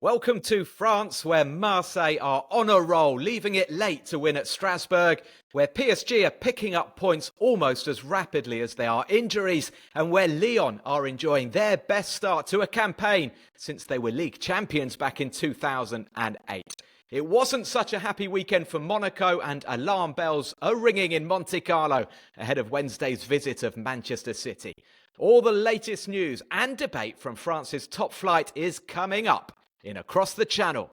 Welcome to France, where Marseille are on a roll, leaving it late to win at Strasbourg, where PSG are picking up points almost as rapidly as there are injuries, and where Lyon are enjoying their best start to a campaign since they were League champions back in 2008. It wasn't such a happy weekend for Monaco, and alarm bells are ringing in Monte Carlo ahead of Wednesday's visit of Manchester City. All the latest news and debate from France's top flight is coming up in Across the Channel.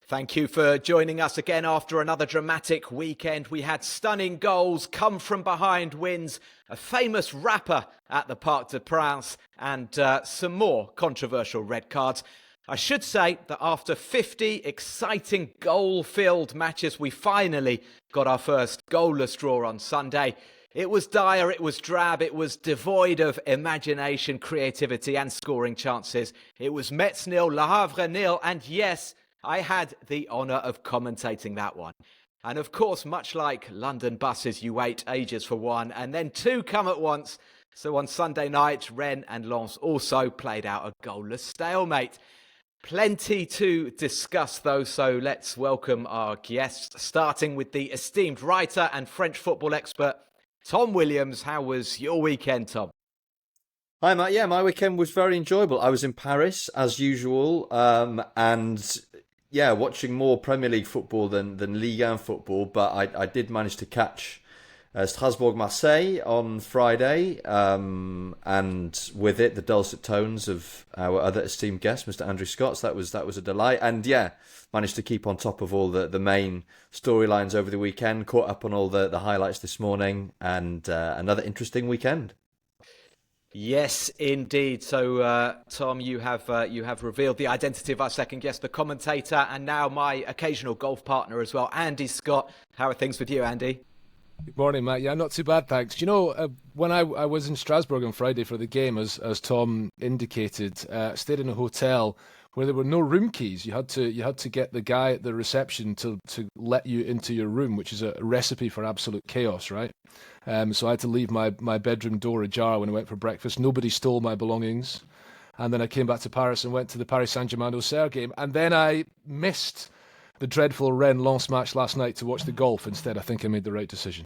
Thank you for joining us again after another dramatic weekend. We had stunning goals, come from behind wins, a famous rapper at the Parc des Princes, and some more controversial red cards. I should say that after 50 exciting goal-filled matches, we finally got our first goalless draw on Sunday. It was dire, it was drab, it was devoid of imagination, creativity and scoring chances. It was Metz 0, Le Havre 0, and yes, I had the honour of commentating that one. And of course, much like London buses, you wait ages for one and then two come at once. So on Sunday night, Rennes and Lens also played out a goalless stalemate. Plenty to discuss though, so let's welcome our guests, starting with the esteemed writer and French football expert, Tom Williams. How was your weekend, Tom? Hi, Matt. Yeah, my weekend was very enjoyable. I was in Paris, as usual, and watching more Premier League football than Ligue 1 football, but I did manage to catch Strasbourg Marseille on Friday, and with it the dulcet tones of our other esteemed guest, Mr. Andrew Scott. So that was a delight, and managed to keep on top of all the main storylines over the weekend. Caught up on all the highlights this morning, and another interesting weekend. Yes, indeed. So, Tom, you have revealed the identity of our second guest, the commentator, and now my occasional golf partner as well, Andy Scott. How are things with you, Andy? Good morning, Matt. Yeah, not too bad, thanks. You know, when I was in Strasbourg on Friday for the game, as Tom indicated, stayed in a hotel where there were no room keys. You had to get the guy at the reception to let you into your room, which is a recipe for absolute chaos, right? So I had to leave my bedroom door ajar when I went for breakfast. Nobody stole my belongings. And then I came back to Paris and went to the Paris Saint-Germain and Olympique game. And then I missed the dreadful Rennes-Lens match last night to watch the golf instead. I think I made the right decision.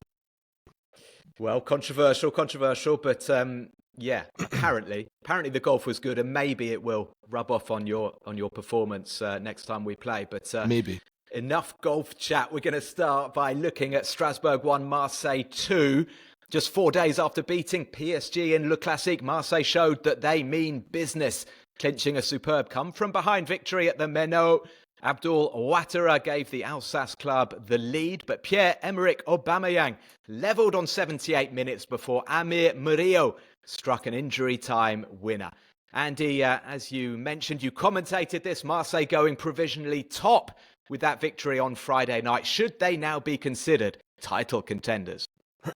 Well, controversial, but apparently the golf was good, and maybe it will rub off on your performance next time we play. But maybe. Enough golf chat. We're going to start by looking at Strasbourg 1, Marseille 2. Just 4 days after beating PSG in Le Classique, Marseille showed that they mean business, clinching a superb come-from-behind victory at the Meneaux. Abdul Ouattara gave the Alsace club the lead, but Pierre-Emerick Aubameyang levelled on 78 minutes before Amir Murillo struck an injury time winner. Andy, as you mentioned, you commentated this, Marseille going provisionally top with that victory on Friday night. Should they now be considered title contenders?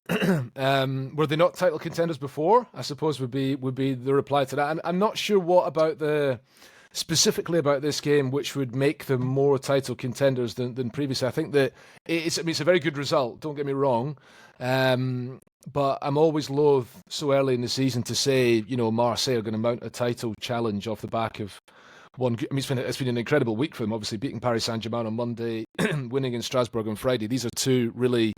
Were they not title contenders before? I suppose would be the reply to that. And I'm not sure what about specifically about this game which would make them more title contenders than previously. I think that it's a very good result, don't get me wrong, but I'm always loath so early in the season to say, Marseille are going to mount a title challenge off the back of one. I mean, it's been an incredible week for them, obviously beating Paris Saint-Germain on Monday, winning in Strasbourg on Friday. These are two really,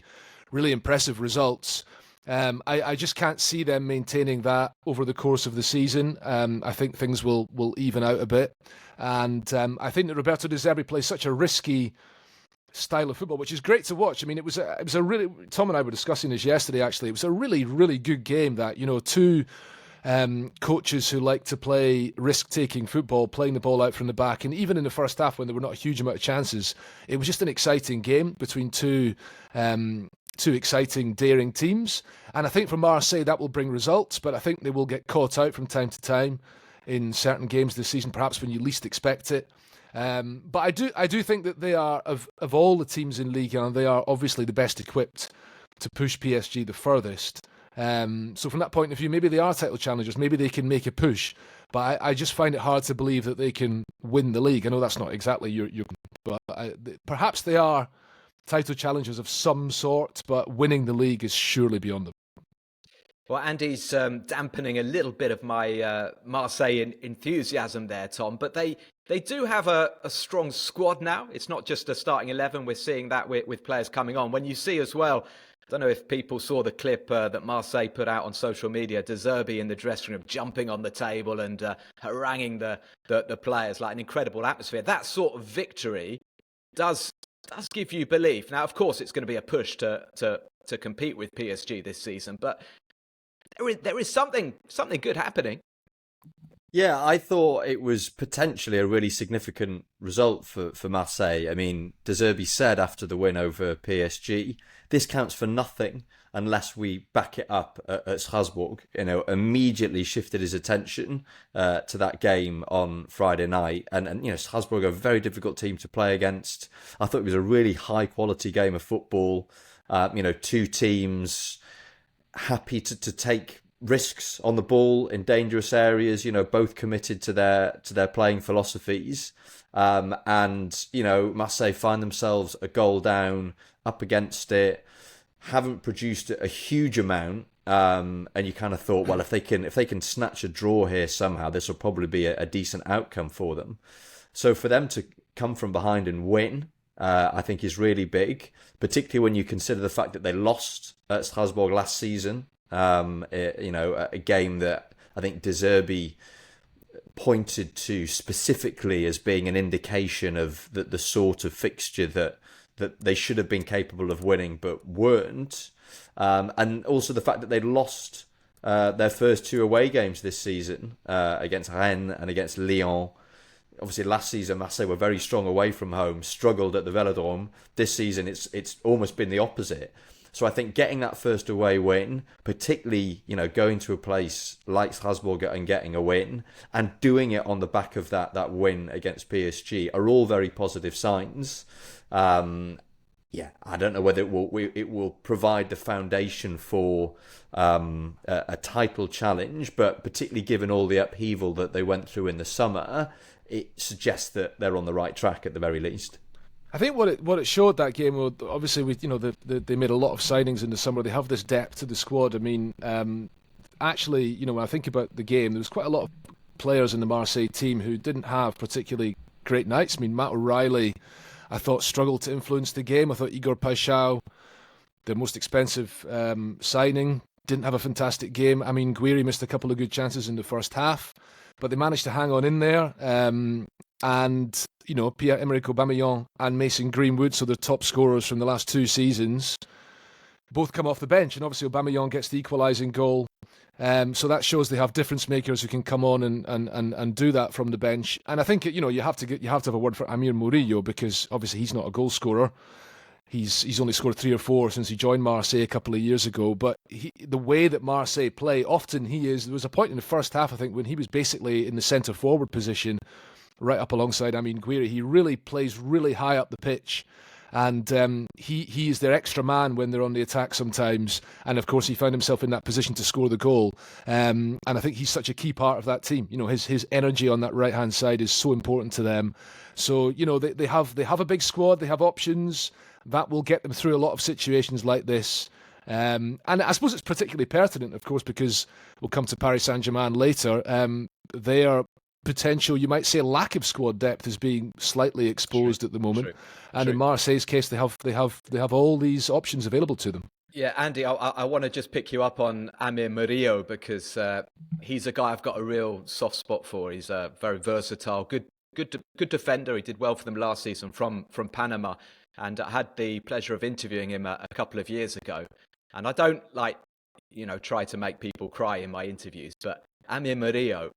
really impressive results. I just can't see them maintaining that over the course of the season. I think things will even out a bit. And I think that Roberto De Zerbi plays such a risky style of football, which is great to watch. I mean, it was a really, Tom and I were discussing this yesterday, actually. It was a really, really good game that, two coaches who like to play risk-taking football, playing the ball out from the back. And even in the first half, when there were not a huge amount of chances, it was just an exciting game between two exciting, daring teams. And I think for Marseille, that will bring results, but I think they will get caught out from time to time in certain games this season, perhaps when you least expect it. But I do think that they are, of all the teams in Ligue 1, they are obviously the best equipped to push PSG the furthest. So from that point of view, maybe they are title challengers. Maybe they can make a push. But I just find it hard to believe that they can win the league. I know that's not exactly your but perhaps they are title challengers of some sort, but winning the league is surely beyond them. Well, Andy's dampening a little bit of my Marseille enthusiasm there, Tom, but they do have a strong squad now. It's not just a starting 11. We're seeing that with players coming on. When you see as well, I don't know if people saw the clip that Marseille put out on social media, De Zerbi in the dressing room jumping on the table and haranguing the players, like an incredible atmosphere. That sort of victory does give you belief. Now, of course, it's going to be a push to compete with PSG this season, but there is something good happening. Yeah, I thought it was potentially a really significant result for Marseille. I mean, De Zerbi said after the win over PSG, this counts for nothing unless we back it up at Strasbourg. Immediately shifted his attention to that game on Friday night. And Strasbourg are a very difficult team to play against. I thought it was a really high quality game of football. Two teams happy to take risks on the ball in dangerous areas, both committed to their playing philosophies. Marseille find themselves a goal down, up against it, haven't produced a huge amount. And you kind of thought, well, if they can snatch a draw here somehow, this will probably be a decent outcome for them. So for them to come from behind and win, I think is really big, particularly when you consider the fact that they lost at Strasbourg last season. A game that I think De Zerbi pointed to specifically as being an indication of the sort of fixture that they should have been capable of winning but weren't. And also the fact that they lost their first two away games this season against Rennes and against Lyon. Obviously, last season, Marseille were very strong away from home, struggled at the Velodrome. This season, it's almost been the opposite. So I think getting that first away win, particularly, going to a place like Strasbourg and getting a win and doing it on the back of that win against PSG are all very positive signs. I don't know whether it will provide the foundation for a title challenge, but particularly given all the upheaval that they went through in the summer, it suggests that they're on the right track at the very least. I think what it showed that game, obviously they made a lot of signings in the summer. They have this depth to the squad. I mean, actually, when I think about the game, there was quite a lot of players in the Marseille team who didn't have particularly great nights. I mean, Matt O'Reilly, I thought, struggled to influence the game. I thought Igor Paixão, their most expensive signing, didn't have a fantastic game. I mean, Guiri missed a couple of good chances in the first half, but they managed to hang on in there. And Pierre-Emerick Aubameyang and Mason Greenwood, so the top scorers from the last two seasons, both come off the bench. And obviously Aubameyang gets the equalising goal. So that shows they have difference makers who can come on and do that from the bench. And I think you have to have a word for Amir Murillo, because obviously he's not a goal scorer. He's only scored 3 or 4 since he joined Marseille a couple of years ago. But the way that Marseille play, often there was a point in the first half, I think, when he was basically in the centre forward position, right up alongside Guiri. He really plays really high up the pitch, and he is their extra man when they're on the attack sometimes. And of course, he found himself in that position to score the goal. And I think he's such a key part of that team. His energy on that right hand side is so important to them. So they have a big squad. They have options that will get them through a lot of situations like this. And I suppose it's particularly pertinent, of course, because we'll come to Paris Saint-Germain later. They are potential, you might say, a lack of squad depth is being slightly exposed at the moment. In Marseille's case, they have all these options available to them. Yeah, Andy, I want to just pick you up on Amir Murillo, because he's a guy I've got a real soft spot for. He's a very versatile, good defender. He did well for them last season from Panama, and I had the pleasure of interviewing him a couple of years ago. And I don't try to make people cry in my interviews, but Amir Murillo,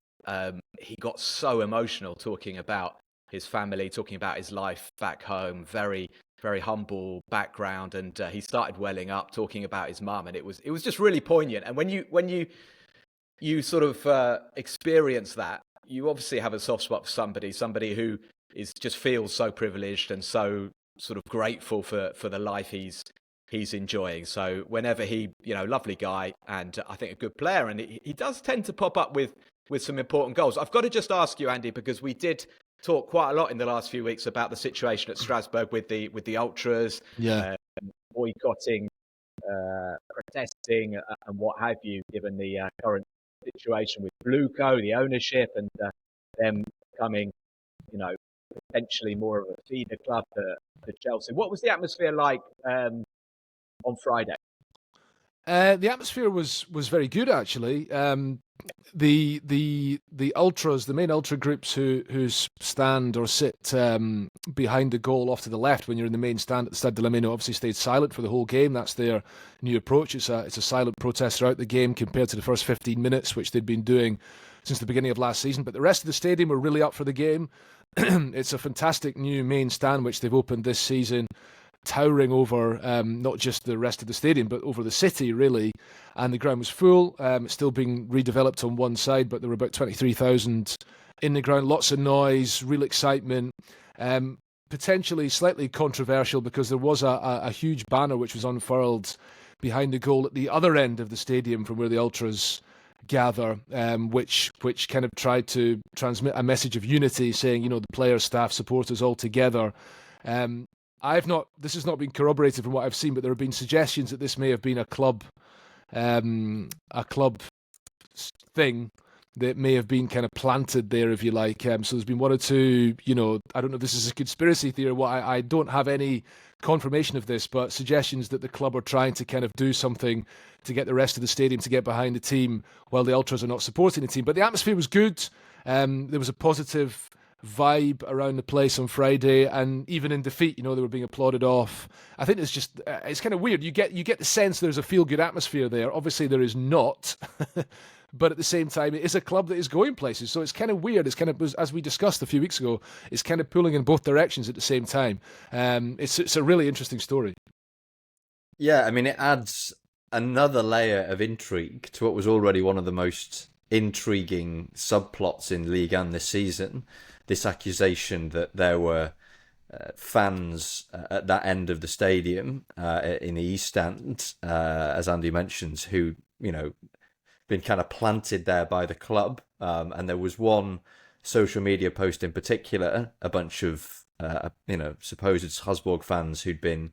he got so emotional talking about his family, talking about his life back home, very, very humble background, and he started welling up talking about his mum, and it was just really poignant. And when you sort of experience that, you obviously have a soft spot for somebody who just feels so privileged and so sort of grateful for the life he's enjoying. So whenever lovely guy, and I think a good player, and he does tend to pop up with with some important goals. I've got to just ask you, Andy, because we did talk quite a lot in the last few weeks about the situation at Strasbourg with the ultras, boycotting, protesting, and what have you, given the current situation with Bluco, the ownership, and them becoming, potentially more of a feeder club to Chelsea. What was the atmosphere like on Friday? The atmosphere was very good, actually. The ultras, the main ultra groups who stand or sit behind the goal off to the left when you're in the main stand at the Stade de la Mine, obviously stayed silent for the whole game. That's their new approach. It's a silent protest throughout the game compared to the first 15 minutes, which they'd been doing since the beginning of last season. But the rest of the stadium were really up for the game. It's a fantastic new main stand which they've opened this season, towering over not just the rest of the stadium, but over the city, really. And the ground was full. It's still being redeveloped on one side, but there were about 23,000 in the ground. Lots of noise, real excitement. Potentially slightly controversial because there was a huge banner which was unfurled behind the goal at the other end of the stadium from where the ultras gather, which kind of tried to transmit a message of unity, saying, the players, staff, supporters all together. This has not been corroborated from what I've seen, but there have been suggestions that this may have been a club thing that may have been kind of planted there, if you like. So there's been one or two, I don't know if this is a conspiracy theory or what, I don't have any confirmation of this, but suggestions that the club are trying to kind of do something to get the rest of the stadium to get behind the team while the ultras are not supporting the team. But the atmosphere was good. There was a positive vibe around the place on Friday, and even in defeat, they were being applauded off. I think it's kind of weird. You get the sense there's a feel-good atmosphere there. Obviously there is not, but at the same time, it is a club that is going places. So it's kind of weird. It's kind of, as we discussed a few weeks ago, it's kind of pulling in both directions at the same time. It's a really interesting story. Yeah, I mean, it adds another layer of intrigue to what was already one of the most intriguing subplots in Ligue 1 this season. This accusation that there were fans at that end of the stadium in the East Stand, as Andy mentions, who, been kind of planted there by the club. And there was one social media post in particular, a bunch of, supposed Strasbourg fans who'd been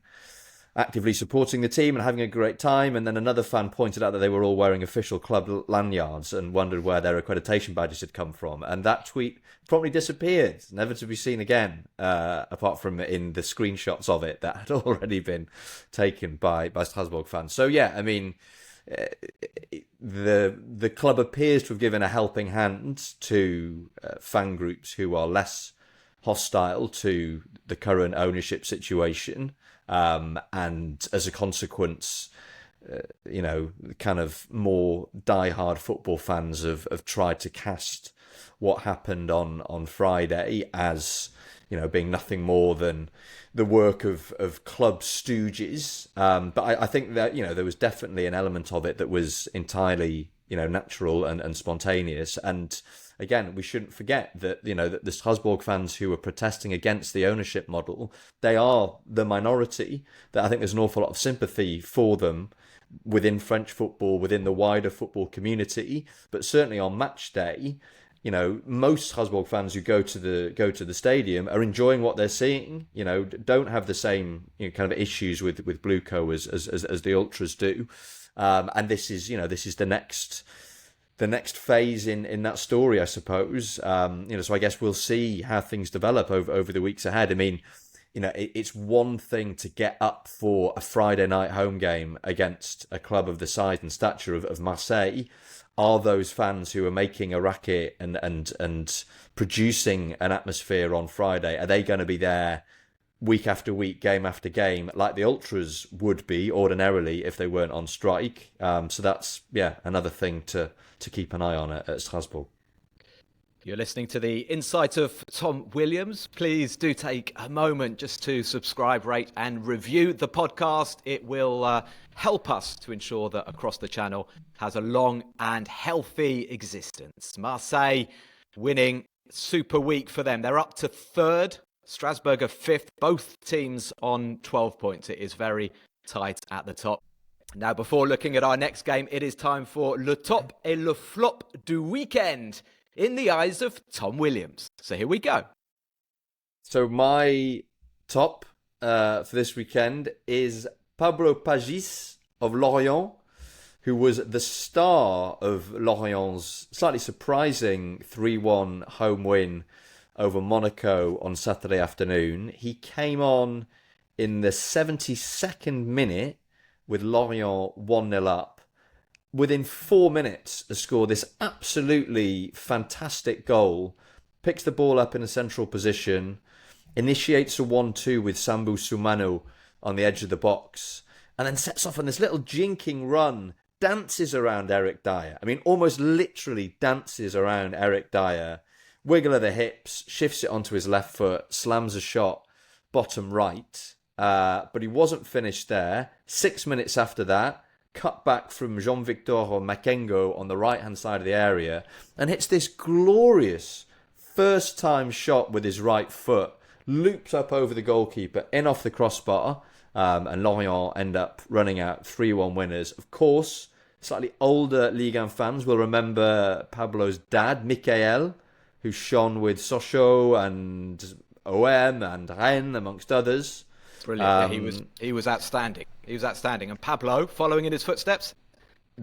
actively supporting the team and having a great time. And then another fan pointed out that they were all wearing official club lanyards and wondered where their accreditation badges had come from. And that tweet promptly disappeared, never to be seen again, apart from in the screenshots of it that had already been taken by Strasbourg fans. So, yeah, I mean, the club appears to have given a helping hand to fan groups who are less hostile to the current ownership situation. And as a consequence, kind of more diehard football fans have tried to cast what happened on Friday as, being nothing more than the work of club stooges. But I think that, there was definitely an element of it that was entirely, natural and spontaneous. And again, we shouldn't forget that, that the Strasbourg fans who are protesting against the ownership model, they are the minority. That I think there's an awful lot of sympathy for them within French football, within the wider football community. But certainly on match day, most Strasbourg fans who go to the stadium are enjoying what they're seeing. Don't have the same kind of issues with Bluco as the ultras do. And this is the next phase in that story, I suppose. So I guess we'll see how things develop over the weeks ahead. I mean, it's one thing to get up for a Friday night home game against a club of the size and stature of Marseille. Are those fans who are making a racket and producing an atmosphere on Friday, are they going to be there week after week, game after game, like the ultras would be ordinarily if they weren't on strike? So that's, another thing to keep an eye on at Strasbourg. You're listening to the Insight of Tom Williams. Please do take a moment just to subscribe, rate and review the podcast. It will help us to ensure that Across the Channel has a long and healthy existence. Marseille winning, super week for them. They're up to third. Strasbourg are fifth. Both teams on 12 points. It is very tight at the top. Now, before looking at our next game, it is time for Le Top et Le Flop du Weekend in the eyes of Tom Williams. So here we go. So my top for this weekend is Pablo Pagis of Lorient, who was the star of Lorient's slightly surprising 3-1 home win over Monaco on Saturday afternoon. He came on in the 72nd minute with Lorient 1-0 up. Within 4 minutes, to score this absolutely fantastic goal, picks the ball up in a central position, initiates a 1-2 with Sambu Sumano on the edge of the box, and then sets off on this little jinking run, dances around Eric Dyer. I mean, almost literally dances around Eric Dyer, wiggle of the hips, shifts it onto his left foot, slams a shot bottom right. But he wasn't finished there. 6 minutes after that, cut back from Jean-Victor Makengo on the right-hand side of the area and hits this glorious first-time shot with his right foot, loops up over the goalkeeper, in off the crossbar, and Lorient end up running out 3-1 winners. Of course, slightly older Ligue 1 fans will remember Pablo's dad, Michael, who shone with Sochaux and OM and Rennes, amongst others. Brilliant. He was outstanding. He was outstanding. And Pablo, following in his footsteps?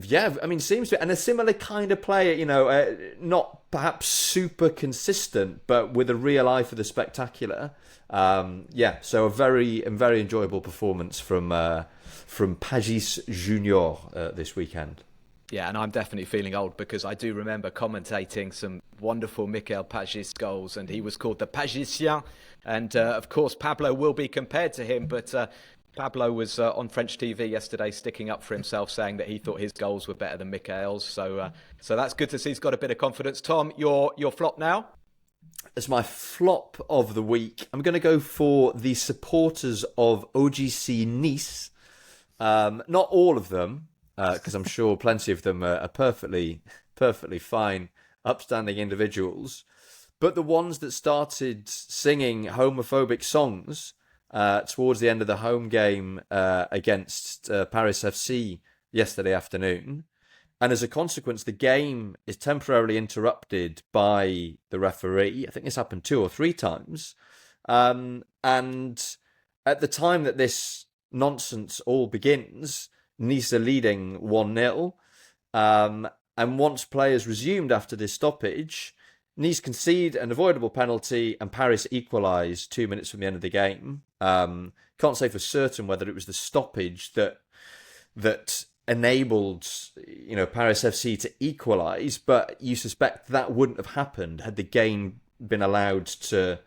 Yeah, I mean, seems to, and a similar kind of player, not perhaps super consistent, but with a real eye for the spectacular. So a very enjoyable performance from Pagis Junior this weekend. Yeah, and I'm definitely feeling old because I do remember commentating some wonderful Michael Pagis goals, and he was called the Pagisien. And of course, Pablo will be compared to him, but Pablo was on French TV yesterday sticking up for himself, saying that he thought his goals were better than Michael's. So that's good to see he's got a bit of confidence. Tom, your flop now? As my flop of the week, I'm going to go for the supporters of OGC Nice. Not all of them, because I'm sure plenty of them are perfectly fine, upstanding individuals. But the ones that started singing homophobic songs towards the end of the home game against Paris FC yesterday afternoon. And as a consequence, the game is temporarily interrupted by the referee. I think this happened 2 or 3 times. And at the time that this nonsense all begins, Nice are leading 1-0. And once players resumed after this stoppage, Nice concede an avoidable penalty and Paris equalise 2 minutes from the end of the game. Can't say for certain whether it was the stoppage that enabled Paris FC to equalise, but you suspect that wouldn't have happened had the game been allowed to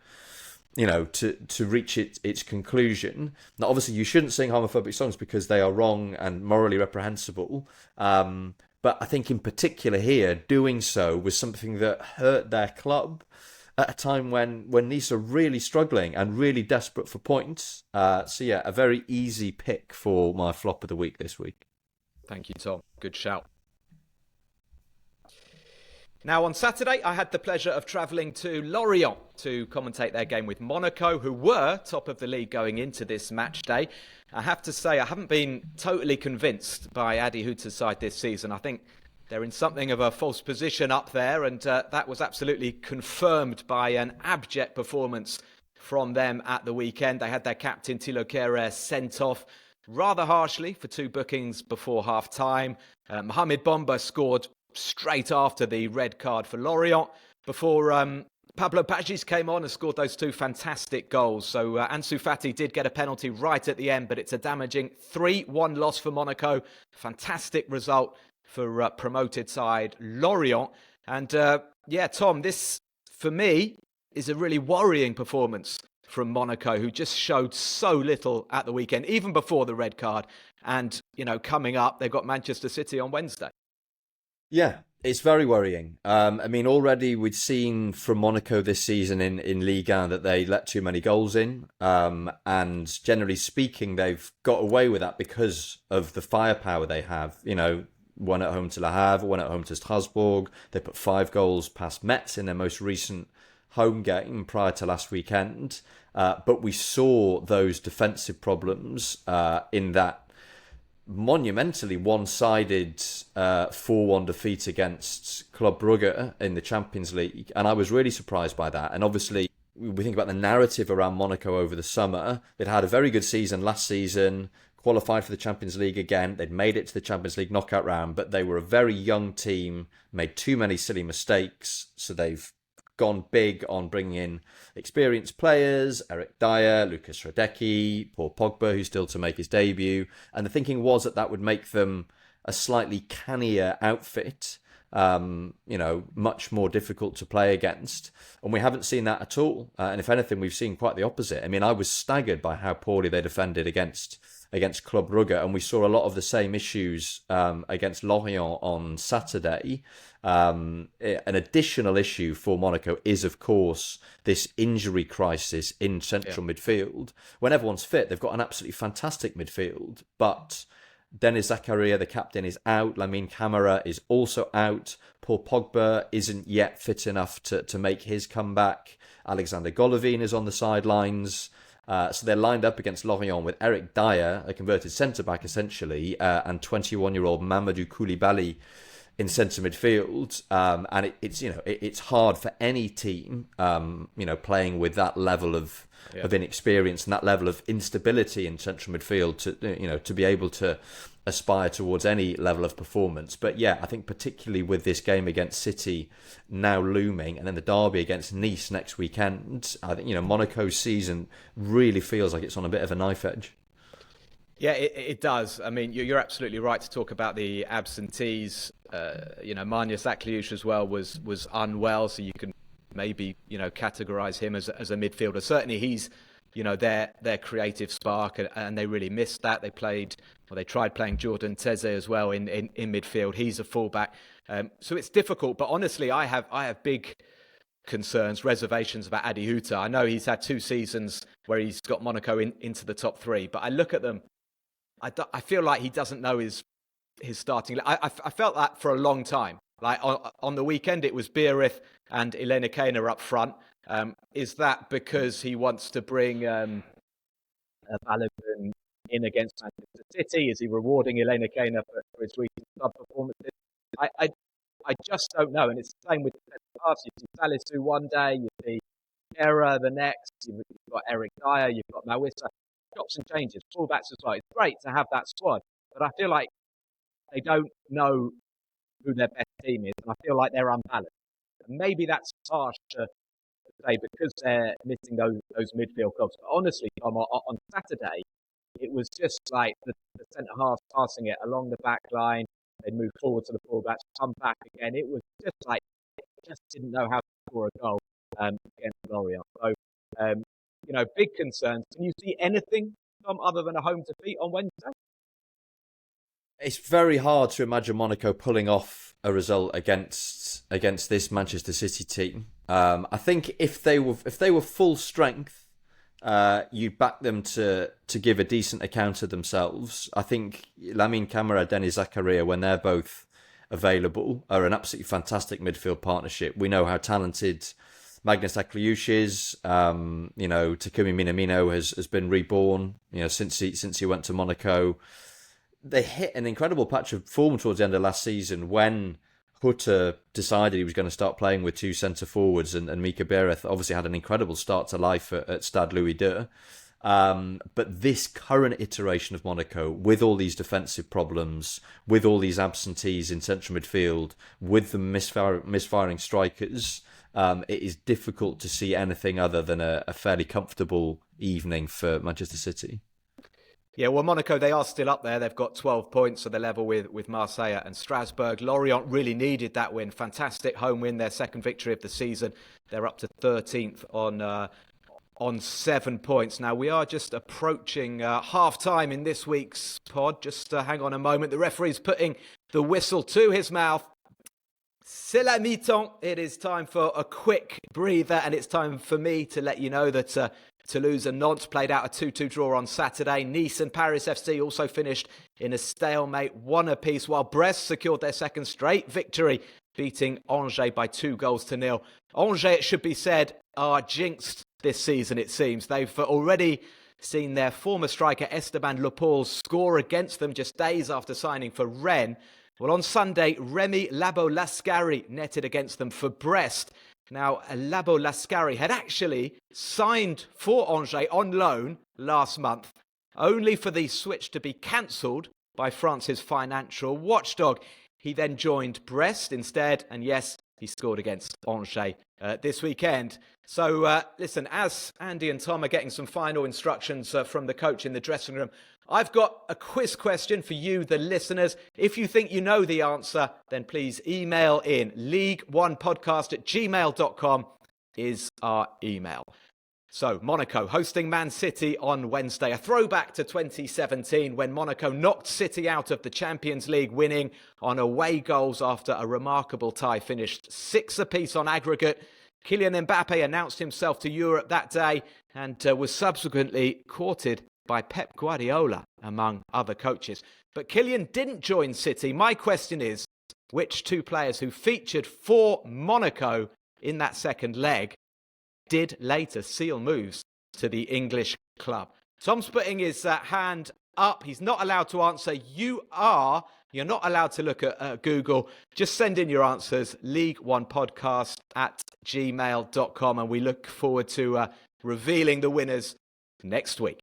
reach its conclusion. Now, obviously, you shouldn't sing homophobic songs because they are wrong and morally reprehensible. But I think in particular here, doing so was something that hurt their club at a time when Nice are really struggling and really desperate for points. A very easy pick for my flop of the week this week. Thank you, Tom. Good shout. Now, on Saturday, I had the pleasure of travelling to Lorient to commentate their game with Monaco, who were top of the league going into this match day. I have to say, I haven't been totally convinced by Adi Huta's side this season. I think they're in something of a false position up there, and that was absolutely confirmed by an abject performance from them at the weekend. They had their captain, Thilo Kehrer, sent off rather harshly for 2 bookings before half-time. Mohamed Bomba scored straight after the red card for Lorient before Pablo Pagis came on and scored those 2 fantastic goals. So Ansu Fati did get a penalty right at the end, but it's a damaging 3-1 loss for Monaco. Fantastic result for promoted side Lorient. And Tom, this for me is a really worrying performance from Monaco, who just showed so little at the weekend, even before the red card. And, coming up, they've got Manchester City on Wednesday. Yeah, it's very worrying. Already we'd seen from Monaco this season in Ligue 1 that they let too many goals in. And generally speaking, they've got away with that because of the firepower they have. One at home to Le Havre, one at home to Strasbourg. They put 5 goals past Metz in their most recent home game prior to last weekend. But we saw those defensive problems in that monumentally one-sided 4-1 defeat against Club Brugge in the Champions League, and I was really surprised by that. And obviously, we think about the narrative around Monaco over the summer. They'd had a very good season last season, qualified for the Champions League again. They'd made it to the Champions League knockout round, but they were a very young team, made too many silly mistakes, so they've gone big on bringing in experienced players, Eric Dyer, Lucas Hradecky, Paul Pogba, who's still to make his debut. And the thinking was that would make them a slightly cannier outfit, much more difficult to play against. And we haven't seen that at all. And if anything, we've seen quite the opposite. I mean, I was staggered by how poorly they defended against Club Brugge, and we saw a lot of the same issues against Lorient on Saturday. An additional issue for Monaco is, of course, this injury crisis in central midfield. When everyone's fit, they've got an absolutely fantastic midfield, but Denis Zakaria, the captain, is out. Lamine Camara is also out. Paul Pogba isn't yet fit enough to make his comeback. Alexander Golovin is on the sidelines. So they're lined up against Lorient with Eric Dyer, a converted centre-back essentially, and 21-year-old Mamadou Koulibaly in centre midfield. And it's hard for any team, playing with that level of inexperience and that level of instability in central midfield to be able to aspire towards any level of performance. But yeah, I think particularly with this game against City now looming, and then the derby against Nice next weekend, I think Monaco's season really feels like it's on a bit of a knife edge. Yeah, it does. I mean, you're absolutely right to talk about the absentees. Manja Zakliush as well was unwell, so you can maybe categorise him as a midfielder. Certainly, he's their creative spark, and they really missed that. They tried playing Jordan Teze as well in midfield. He's a fullback, so it's difficult. But honestly, I have big concerns, reservations about Adi Huta. I know he's had 2 seasons where he's got Monaco into the top 3, but I look at them. I feel like he doesn't know his starting. I felt that for a long time. Like on the weekend, it was Beerith and Elena Kane up front. Is that because he wants to bring Balogun in against Manchester City? Is he rewarding Elena Kane for his recent club performances? I just don't know. And it's the same with the halves. You see Salisu one day, you see Era the next, you've got Eric Dyer, you've got Mawissa. Chops and changes, fullbacks as well. It's great to have that squad, but I feel like they don't know who their best team is, and I feel like they're unbalanced. And maybe that's harsh to say because they're missing those midfield clubs. But honestly, on Saturday, it was just like the centre half passing it along the back line. They'd move forward to the fullbacks, come back again. It was just like they just didn't know how to score a goal against Lorient. So, big concerns. Can you see anything other than a home defeat on Wednesday? It's very hard to imagine Monaco pulling off a result against this Manchester City team. I think if they were full strength, you'd back them to give a decent account of themselves. I think Lamine Camara, Denis Zakaria, when they're both available, are an absolutely fantastic midfield partnership. We know how talented Magnus Akliush is. Takumi Minamino has been reborn. Since he went to Monaco. They hit an incredible patch of form towards the end of last season when Hutter decided he was going to start playing with 2 centre forwards, and Mika Bereth obviously had an incredible start to life at Stade Louis II. But this current iteration of Monaco, with all these defensive problems, with all these absentees in central midfield, with the misfiring strikers, it is difficult to see anything other than a fairly comfortable evening for Manchester City. Yeah, well, Monaco, they are still up there. They've got 12 points, so they're level with Marseille and Strasbourg. Lorient really needed that win. Fantastic home win, their second victory of the season. They're up to 13th on 7 points. Now, we are just approaching half-time in this week's pod. Just hang on a moment. The referee's putting the whistle to his mouth. C'est la mi-temps. It is time for a quick breather, and it's time for me to let you know that Toulouse and Nantes played out a 2-2 draw on Saturday. Nice and Paris FC also finished in a stalemate, 1 apiece, while Brest secured their second straight victory, beating Angers by 2-0. Angers, it should be said, are jinxed this season, it seems. They've already seen their former striker Esteban Leupolz score against them just days after signing for Rennes. Well, on Sunday, Remy Labo-Lascari netted against them for Brest. Now, Labo-Lascari had actually signed for Angers on loan last month, only for the switch to be cancelled by France's financial watchdog. He then joined Brest instead, and yes, he scored against Angers this weekend. So, listen, as Andy and Tom are getting some final instructions from the coach in the dressing room, I've got a quiz question for you, the listeners. If you think you know the answer, then please email in. Ligue1podcast@gmail.com is our email. So, Monaco hosting Man City on Wednesday. A throwback to 2017 when Monaco knocked City out of the Champions League, winning on away goals after a remarkable tie, finished 6 apiece on aggregate. Kylian Mbappe announced himself to Europe that day and was subsequently courted by Pep Guardiola, among other coaches. But Kylian didn't join City. My question is, which 2 players who featured for Monaco in that second leg did later seal moves to the English club? Tom's putting his hand up. He's not allowed to answer. You're not allowed to look at Google. Just send in your answers, Ligue1podcast@gmail.com, and we look forward to revealing the winners next week.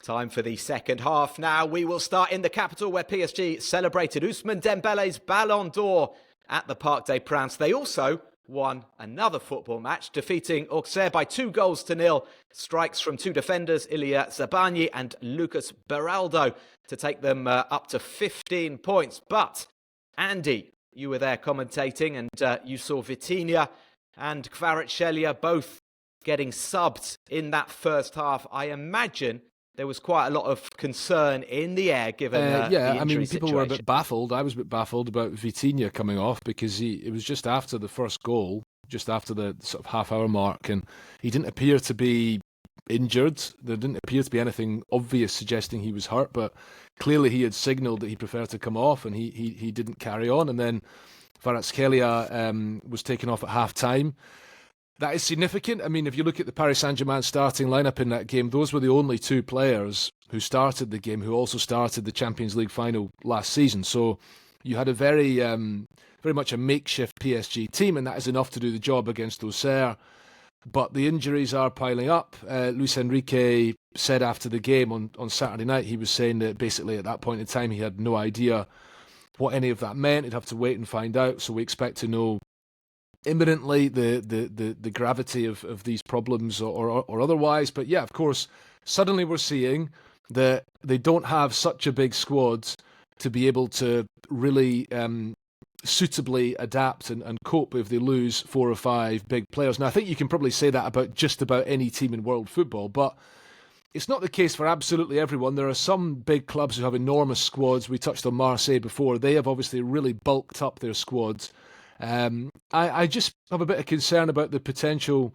Time for the second half now. We will start in the capital where PSG celebrated Ousmane Dembele's Ballon d'Or at the Parc des Princes. They also won another football match, defeating Auxerre by 2-0. Strikes from 2 defenders, Ilia Zabani and Lucas Beraldo, to take them up to 15 points. But, Andy, you were there commentating, and you saw Vitinha and Kvaratskhelia both getting subbed in that first half. I imagine there was quite a lot of concern in the air given the injury people situation. were a bit baffled. I was a bit baffled about Vitinha coming off because it was just after the first goal, just after the sort of half-hour mark, and he didn't appear to be injured. There didn't appear to be anything obvious suggesting he was hurt, but clearly he had signalled that he preferred to come off, and he didn't carry on. And then Kvaratskhelia was taken off at half-time. That is significant. I mean, if you look at the Paris Saint-Germain starting lineup in that game, those were the only 2 players who started the game who also started the Champions League final last season. So you had a very much a makeshift PSG team, and that is enough to do the job against Auxerre. But the injuries are piling up. Luis Enrique said after the game on Saturday night, he was saying that basically at that point in time he had no idea what any of that meant. He'd have to wait and find out. So we expect to know imminently the gravity of these problems or otherwise. But yeah, of course, suddenly we're seeing that they don't have such a big squad to be able to really suitably adapt and cope if they lose 4 or 5 big players. Now, I think you can probably say that about just about any team in world football, but it's not the case for absolutely everyone. There are some big clubs who have enormous squads. We touched on Marseille before. They have obviously really bulked up their squads. I just have a bit of concern about the potential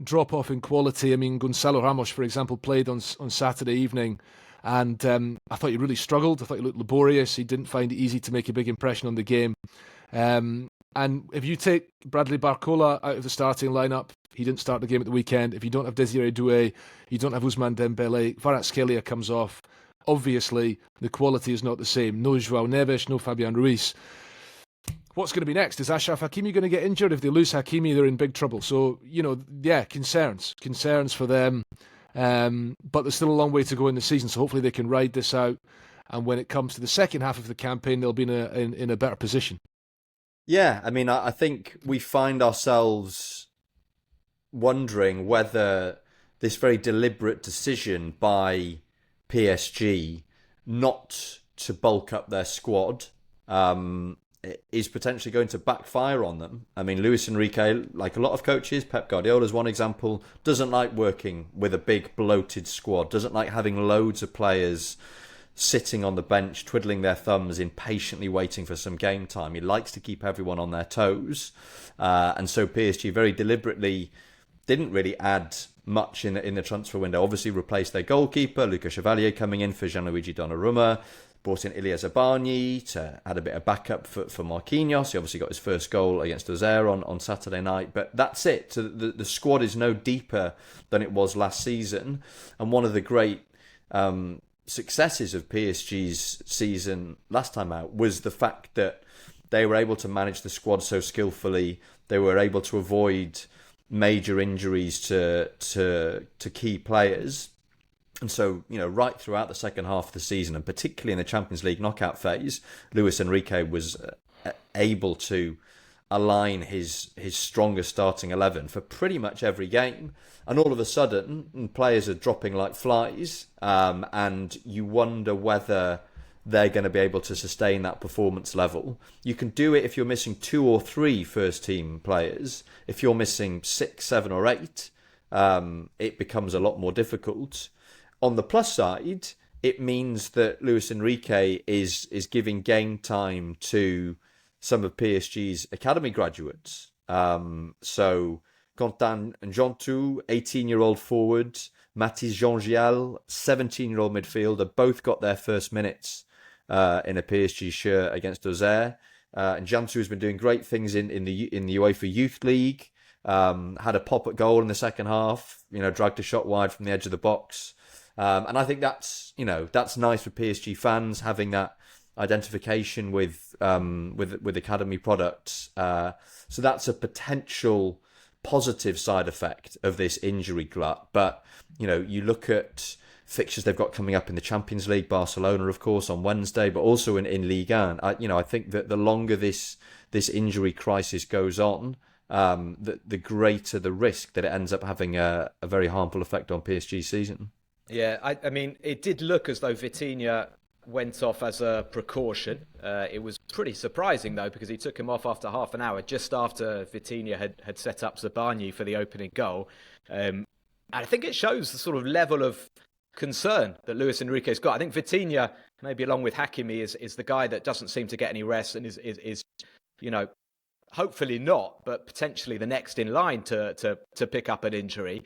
drop-off in quality. I mean, Gonçalo Ramos, for example, played on Saturday evening, and I thought he really struggled. I thought he looked laborious. He didn't find it easy to make a big impression on the game. And if you take Bradley Barcola out of the starting lineup, he didn't start the game at the weekend. If you don't have Désiré Doué, you don't have Ousmane Dembele, Kvaratskhelia comes off. Obviously, the quality is not the same. No João Neves, no Fabian Ruiz. What's going to be next? Is Achraf Hakimi going to get injured? If they lose Hakimi, they're in big trouble. So, concerns for them. But there's still a long way to go in the season, so hopefully they can ride this out. And when it comes to the second half of the campaign, they'll be in a better position. Yeah, I mean, I think we find ourselves wondering whether this very deliberate decision by PSG not to bulk up their squad is potentially going to backfire on them. I mean, Luis Enrique, like a lot of coaches, Pep Guardiola is one example, doesn't like working with a big bloated squad, doesn't like having loads of players sitting on the bench, twiddling their thumbs, impatiently waiting for some game time. He likes to keep everyone on their toes. And so PSG very deliberately didn't really add much in the transfer window. Obviously replaced their goalkeeper, Luca Chevalier, coming in for Gianluigi Donnarumma. brought in Ilya Zabani to add a bit of backup for Marquinhos. He obviously got his first goal against Auxerre on Saturday night, but that's it. So the squad is no deeper than it was last season. And one of the great successes of PSG's season last time out was the fact that they were able to manage the squad so skillfully. They were able to avoid major injuries to key players. And so, right throughout the second half of the season, and particularly in the Champions League knockout phase, Luis Enrique was able to align his strongest starting 11 for pretty much every game. And all of a sudden, players are dropping like flies, and you wonder whether they're going to be able to sustain that performance level. You can do it if you're missing 2 or 3 first-team players. If you're missing 6, 7 or 8, it becomes a lot more difficult. On the plus side, it means that Luis Enrique is giving game time to some of PSG's academy graduates. So Quentin Njontu, 18-year-old forward, Mathis Jean-Gial, 17-year-old midfielder, both got their first minutes in a PSG shirt against Auxerre. And Njontu has been doing great things in the UEFA Youth League. Had a pop at goal in the second half. Dragged a shot wide from the edge of the box. And I think that's nice for PSG fans, having that identification with academy products. So that's a potential positive side effect of this injury glut. But you look at fixtures they've got coming up in the Champions League, Barcelona, of course, on Wednesday, but also in Ligue 1. I think that the longer this injury crisis goes on, the greater the risk that it ends up having a very harmful effect on PSG's season. Yeah, I mean, it did look as though Vitinha went off as a precaution. It was pretty surprising, though, because he took him off after half an hour, just after Vitinha had set up Zabani for the opening goal. And I think it shows the sort of level of concern that Luis Enrique's got. I think Vitinha, maybe along with Hakimi, is the guy that doesn't seem to get any rest and is hopefully not, but potentially the next in line to pick up an injury.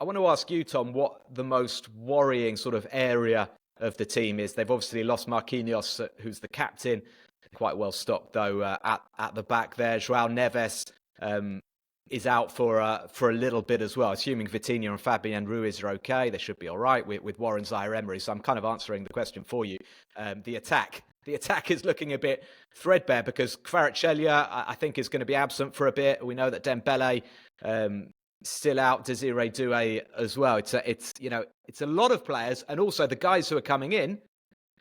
I want to ask you, Tom, what the most worrying sort of area of the team is. They've obviously lost Marquinhos, who's the captain, quite well stocked though at the back there. João Neves is out for a little bit as well. Assuming Vitinha and Fabian Ruiz are okay, they should be all right with Warren Zaire-Emery. So I'm kind of answering the question for you. The attack is looking a bit threadbare because Kvaratskhelia, I think, is going to be absent for a bit. We know that Dembele still out, Desiree Doué as well. It's a lot of players, and also the guys who are coming in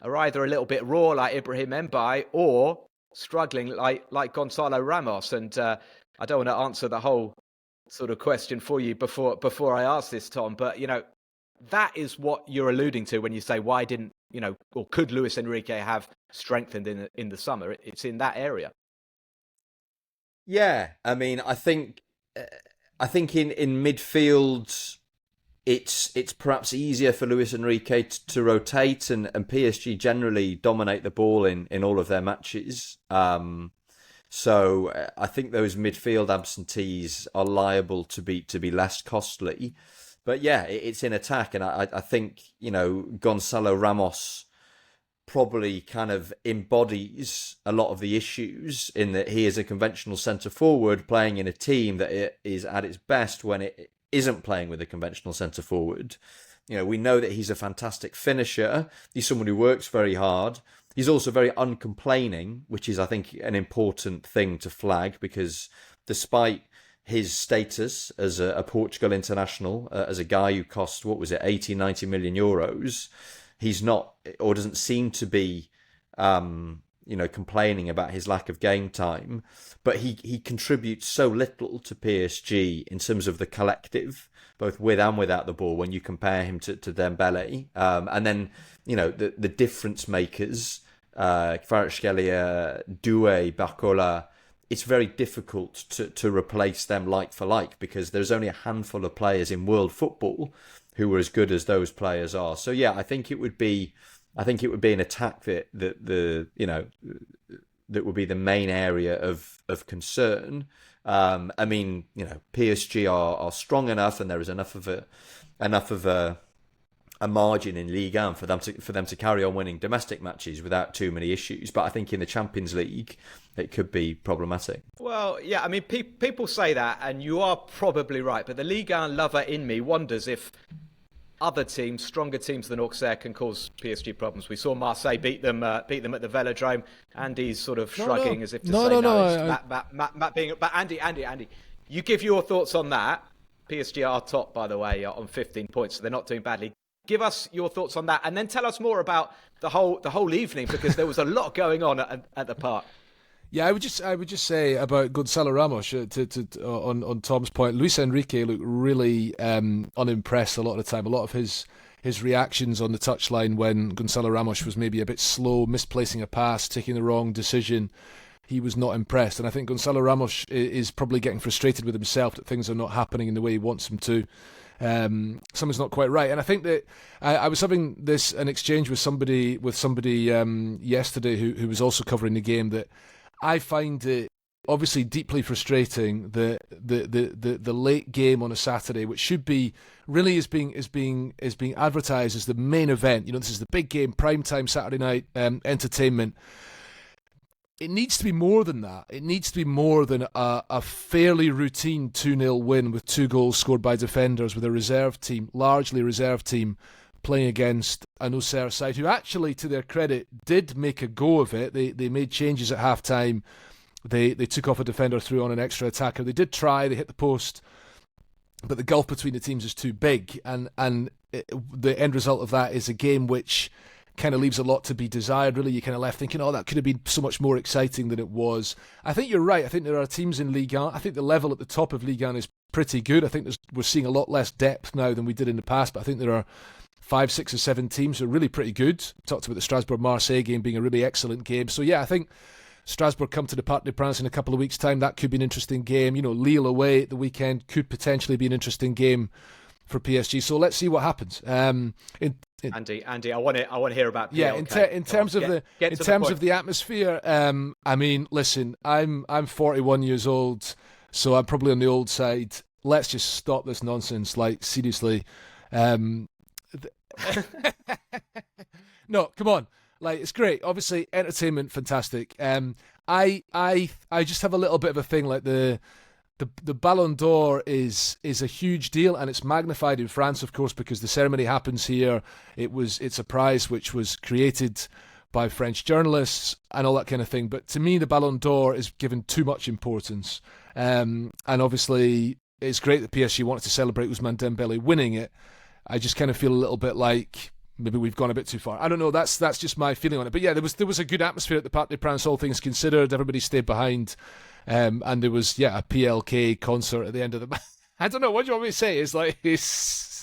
are either a little bit raw like Ibrahim Mbaye or struggling like Gonzalo Ramos. And I don't want to answer the whole sort of question for you before I ask this, Tom, but that is what you're alluding to when you say why didn't or could Luis Enrique have strengthened in the summer? It's in that area. Yeah, I mean, I think in midfield, it's perhaps easier for Luis Enrique to rotate, and PSG generally dominate the ball in all of their matches. So I think those midfield absentees are liable to be less costly. But yeah, it's in attack, and I think Gonzalo Ramos probably kind of embodies a lot of the issues in that he is a conventional centre forward playing in a team that is at its best when it isn't playing with a conventional centre forward. We know that he's a fantastic finisher. He's someone who works very hard. He's also very uncomplaining, which is, I think, an important thing to flag, because despite his status as a Portugal international, as a guy who cost, 80-90 million euros, he's not, or doesn't seem to be, complaining about his lack of game time. But he contributes so little to PSG in terms of the collective, both with and without the ball, when you compare him to Dembele. And then, the difference makers, Kvaratskhelia, Doué, Barcola, it's very difficult to replace them like for like, because there's only a handful of players in world football who are as good as those players are. So yeah, I think it would be an attack that would be the main area of concern. I mean, PSG are strong enough, and there is enough of margin in Ligue 1 for them to carry on winning domestic matches without too many issues. But I think in the Champions League, it could be problematic. Well, yeah, I mean, people say that, and you are probably right. But the Ligue 1 lover in me wonders if other teams, stronger teams than Auxerre, can cause PSG problems. We saw Marseille beat them at the Velodrome. Andy's sort of shrugging as if to say no. Matt being, but Andy, you give your thoughts on that. PSG are top, by the way, on 15 points, so they're not doing badly. Give us your thoughts on that, and then tell us more about the whole evening, because there was a lot going on at the park. Yeah, I would just say about Gonçalo Ramos on Tom's point. Luis Enrique looked really unimpressed a lot of the time. A lot of his reactions on the touchline when Gonçalo Ramos was maybe a bit slow, misplacing a pass, taking the wrong decision. He was not impressed, and I think Gonçalo Ramos is probably getting frustrated with himself that things are not happening in the way he wants them to. Something's not quite right, and I think that I was having an exchange with somebody yesterday who was also covering the game, that I find it obviously deeply frustrating the late game on a Saturday, which should be really is being advertised as the main event. You know, this is the big game, prime time Saturday night entertainment. It needs to be more than that. It needs to be more than a fairly routine 2-0 win with 2 goals scored by defenders, with a largely reserve team, playing against an Auxerre side who actually, to their credit, did make a go of it. They made changes at half-time. They took off a defender, threw on an extra attacker. They did try, they hit the post, but the gulf between the teams is too big. And the end result of that is a game which kind of leaves a lot to be desired, really. You're kind of left thinking, that could have been so much more exciting than it was. I think you're right. I think there are teams in Ligue 1. I think the level at the top of Ligue 1 is pretty good. I think we're seeing a lot less depth now than we did in the past, but I think there are 5, 6 or 7 teams who are really pretty good. Talked about the Strasbourg-Marseille game being a really excellent game. So yeah, I think Strasbourg come to the Parc des Princes in a couple of weeks' time. That could be an interesting game. You know, Lille away at the weekend could potentially be an interesting game for PSG. So let's see what happens. Andy, I want to hear about PLK. Yeah, in terms of the atmosphere, I mean, listen, I'm 41 years old, so I'm probably on the old side. Let's just stop this nonsense. Like, seriously. No, come on. Like, it's great. Obviously, entertainment, fantastic. I just have a little bit of a thing, like the Ballon d'Or is a huge deal, and it's magnified in France, of course, because the ceremony happens here. It's a prize which was created by French journalists and all that kind of thing. But to me, the Ballon d'Or is given too much importance. And obviously, it's great that PSG wanted to celebrate Ousmane Dembele winning it. I just kind of feel a little bit like maybe we've gone a bit too far. I don't know. That's just my feeling on it. But yeah, there was a good atmosphere at the Parc des Princes, all things considered. Everybody stayed behind. And there was a PLK concert at the end of the match. I don't know, what do you want me to say?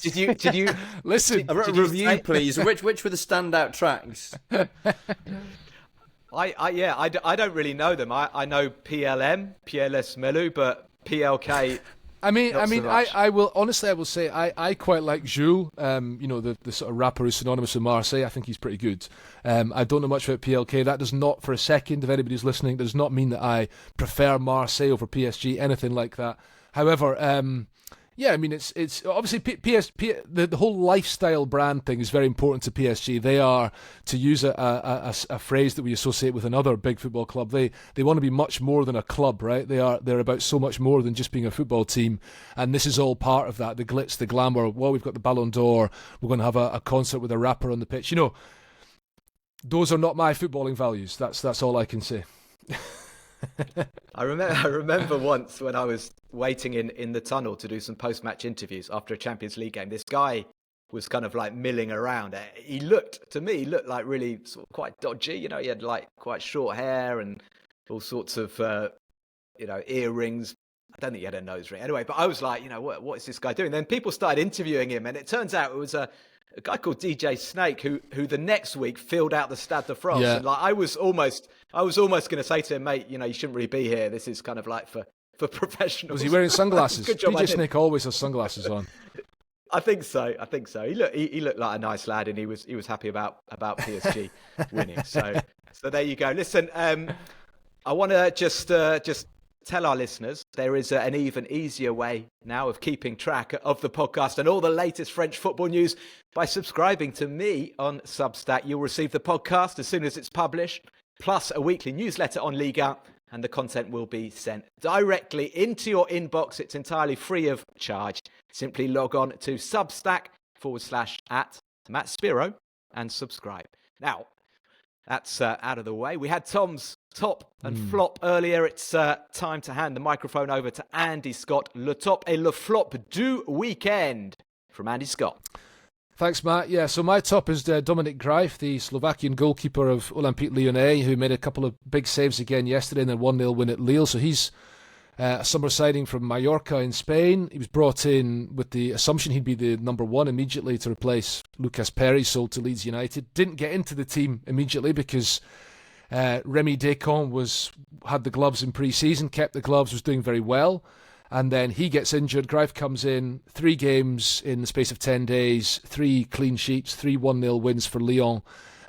Did you listen? A review, please. Which were the standout tracks? I don't really know them. I know PLM, PLS Melu, but PLK. I will say I quite like Jules, the sort of rapper who's synonymous with Marseille. I think he's pretty good. I don't know much about PLK. That does not, for a second, if anybody's listening, does not mean that I prefer Marseille over PSG, anything like that. However, yeah, I mean, it's obviously the whole lifestyle brand thing is very important to PSG. They are, to use a phrase that we associate with another big football club, they want to be much more than a club, right? They're about so much more than just being a football team, and this is all part of that. The glitz, the glamour. Well, we've got the Ballon d'Or. We're going to have a concert with a rapper on the pitch. You know, those are not my footballing values. That's all I can say. I remember once when I was waiting in the tunnel to do some post-match interviews after a Champions League game. This guy was kind of like milling around. He looked like really sort of quite dodgy. You know, he had like quite short hair and all sorts of earrings. I don't think he had a nose ring. Anyway, but I was like, what is this guy doing? Then people started interviewing him, and it turns out it was a guy called DJ Snake who the next week filled out the Stade de France. Yeah. And like I was almost going to say to him, mate, you shouldn't really be here. This is kind of like for professionals. Was he wearing sunglasses? Good job, DJ Snake always has sunglasses on. I think so. He looked like a nice lad, and he was happy about PSG winning. So there you go. Listen, I want to just tell our listeners there is an even easier way now of keeping track of the podcast and all the latest French football news by subscribing to me on Substack. You'll receive the podcast as soon as it's published, plus a weekly newsletter on Ligue 1, and the content will be sent directly into your inbox. It's entirely free of charge. Simply log on to Substack/@Matt Spiro and subscribe. Now, that's out of the way. We had Tom's top and flop earlier. It's time to hand the microphone over to Andy Scott. Le top et le flop du weekend from Andy Scott. Thanks, Matt. Yeah, so my top is Dominik Greif, the Slovakian goalkeeper of Olympique Lyonnais, who made a couple of big saves again yesterday in their 1-0 win at Lille. So he's a summer signing from Mallorca in Spain. He was brought in with the assumption he'd be the number one immediately to replace Lucas Perry, sold to Leeds United. Didn't get into the team immediately because Remy Descamps had the gloves in pre-season, kept the gloves, was doing very well. And then he gets injured. Greif comes in, 3 games in the space of 10 days, 3 clean sheets, 3 1-0 wins for Lyon.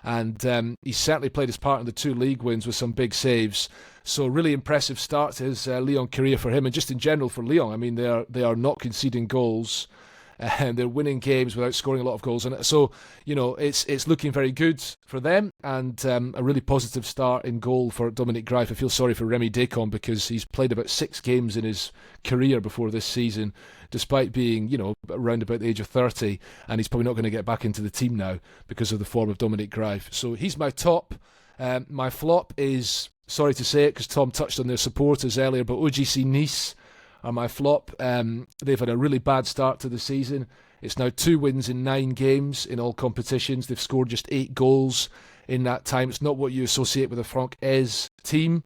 And he certainly played his part in the 2 league wins with some big saves. So really impressive start to his Lyon career for him, and just in general for Lyon. I mean, they are not conceding goals, and they're winning games without scoring a lot of goals. And so, it's looking very good for them, and a really positive start in goal for Dominik Greif. I feel sorry for Remy Descamps because he's played about 6 games in his career before this season, despite being, around about the age of 30, and he's probably not going to get back into the team now because of the form of Dominik Greif. So he's my top. My flop is, sorry to say it because Tom touched on their supporters earlier, but OGC Nice are my flop. They've had a really bad start to the season. It's now 2 wins in 9 games in all competitions. They've scored just 8 goals in that time. It's not what you associate with a Franck Hez team.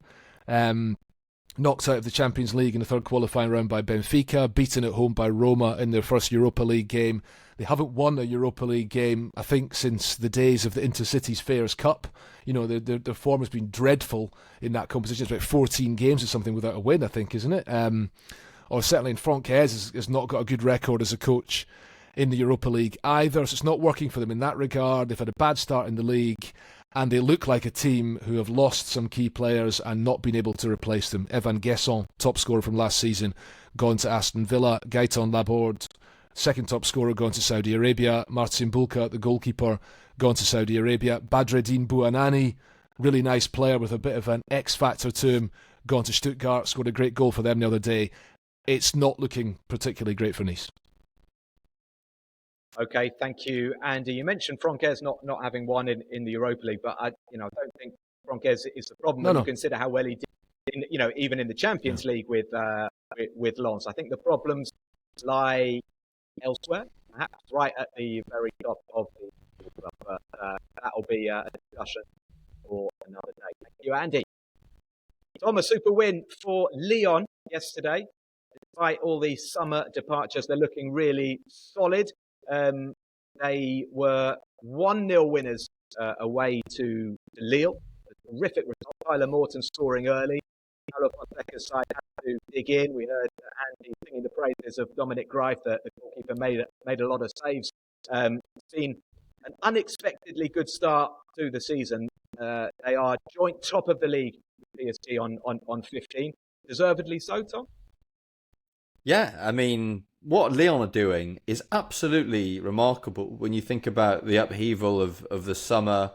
Knocked out of the Champions League in the 3rd qualifying round by Benfica, beaten at home by Roma in their first Europa League game. They haven't won a Europa League game, I think, since the days of the Intercities Fairs Cup. Their form has been dreadful in that competition. It's about 14 games or something without a win, I think, isn't it? Or certainly in Franck Hez has not got a good record as a coach in the Europa League either, so it's not working for them in that regard. They've had a bad start in the league, and they look like a team who have lost some key players and not been able to replace them. Evan Guesson, top scorer from last season, gone to Aston Villa. Gaëtan Laborde, second top scorer, gone to Saudi Arabia. Marcin Bulka, the goalkeeper, gone to Saudi Arabia. Badreddine Bouanani, really nice player with a bit of an X-factor to him, gone to Stuttgart, scored a great goal for them the other day. It's not looking particularly great for Nice. Okay, thank you, Andy. You mentioned Franck Hez not having won in the Europa League, but I don't think Franck Hez is the problem when you consider how well he did, even in the Champions League with Lens. I think the problems lie elsewhere, perhaps right at the very top of the club, but that'll be a discussion for another day. Thank you, Andy. Tom, a super win for Lyon yesterday. Despite all the summer departures, they're looking really solid. They were 1-0 winners away to Lille. A terrific result. Tyler Morton scoring early. Pablo Pagis' side had to dig in. We heard Andy singing the praises of Dominik Greif, the goalkeeper, made a lot of saves. Seen an unexpectedly good start to the season. They are joint top of the league, PSG on 15. Deservedly so, Tom? Yeah, I mean, what Lyon are doing is absolutely remarkable when you think about the upheaval of the summer,